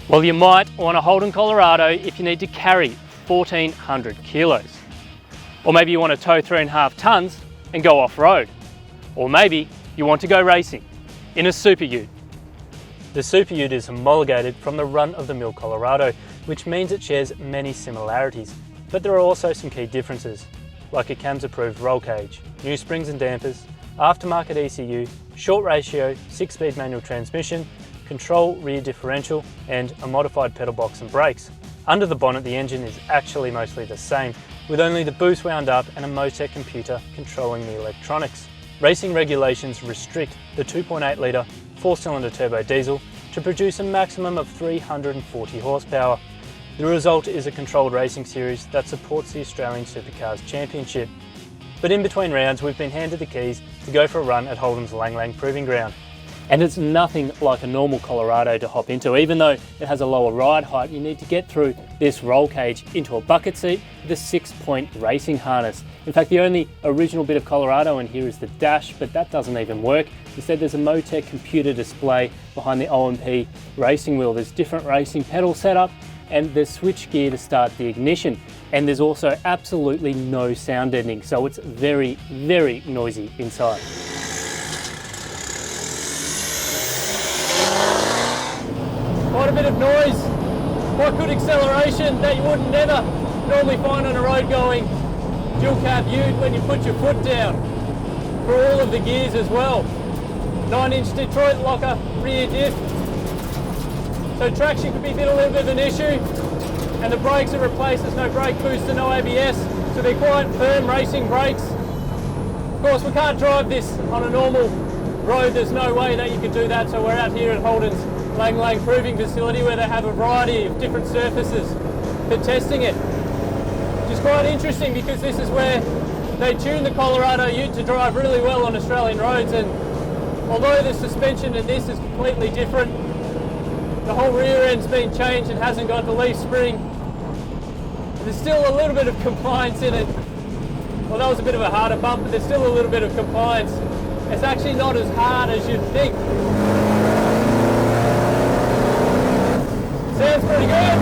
Well, you might want a Holden Colorado if you need to carry 1,400 kilos. Or maybe you want to tow 3.5 tons and go off-road. Or maybe you want to go racing in a Superute. The Superute is homologated from the run-of-the-mill Colorado, which means it shares many similarities, but there are also some key differences, like a CAMS-approved roll cage, new springs and dampers, aftermarket ECU, short ratio 6-speed manual transmission, control rear differential, and a modified pedal box and brakes. Under the bonnet, the engine is actually mostly the same, with only the boost wound up and a Motec computer controlling the electronics. Racing regulations restrict the 2.8 litre 4-cylinder turbo diesel to produce a maximum of 340 horsepower. The result is a controlled racing series that supports the Australian Supercars Championship. But in between rounds, we've been handed the keys to go for a run at Holden's Lang Lang Proving Ground. And it's nothing like a normal Colorado to hop into. Even though it has a lower ride height, you need to get through this roll cage into a bucket seat with a 6-point racing harness. In fact, the only original bit of Colorado in here is the dash, but that doesn't even work. Instead, there's a Motec computer display behind the OMP racing wheel. There's different racing pedal setup, and there's switch gear to start the ignition. And there's also absolutely no sound deadening, so it's very, very noisy inside. Quite a bit of noise, quite good acceleration that you wouldn't never normally find on a road going dual cab ute when you put your foot down, for all of the gears as well. 9-inch Detroit locker rear diff, so traction could be a little bit of an issue, and the brakes are replaced. There's no brake booster, no ABS, so they're quite firm racing brakes. Of course, we can't drive this on a normal road. There's no way that you could do that, so we're out here at Holden's Lang Lang Proving Facility, where they have a variety of different surfaces for testing it. Which is quite interesting because this is where they tune the Colorado Ute to drive really well on Australian roads, and although the suspension in this is completely different, the whole rear end's been changed and hasn't got the leaf spring. There's still a little bit of compliance in it. Well, that was a bit of a harder bump, but there's still a little bit of compliance. It's actually not as hard as you'd think. Sounds pretty good.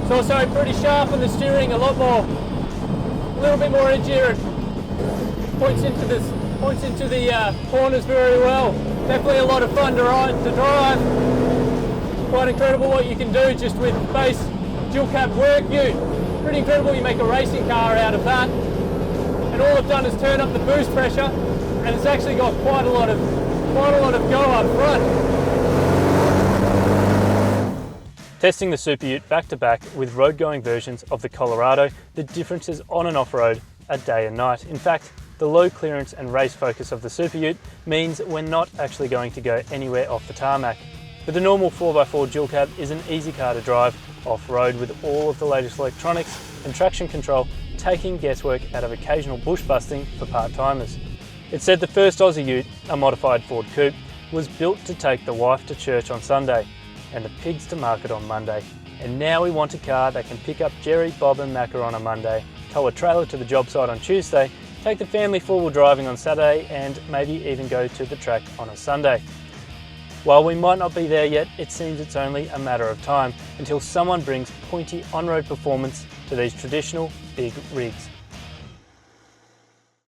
It's also pretty sharp on the steering, a little bit more edgier. It points into the corners very well. Definitely a lot of fun to drive. Quite incredible what you can do just with base dual cab work ute. Pretty incredible, you make a racing car out of that. And all I've done is turn up the boost pressure, and it's actually got quite a lot of go up front. Testing the Superute back-to-back with road-going versions of the Colorado, the differences on and off-road are day and night. In fact, the low clearance and race focus of the Superute means we're not actually going to go anywhere off the tarmac. But the normal 4x4 dual cab is an easy car to drive off-road with all of the latest electronics and traction control, taking guesswork out of occasional bush busting for part-timers. It's said the first Aussie Ute, a modified Ford Coupe, was built to take the wife to church on Sunday and the pigs to market on Monday. And now we want a car that can pick up Jerry, Bob and Macca on a Monday, tow a trailer to the job site on Tuesday, take the family four-wheel driving on Saturday, and maybe even go to the track on a Sunday. While we might not be there yet, it seems it's only a matter of time until someone brings pointy on-road performance to these traditional big rigs.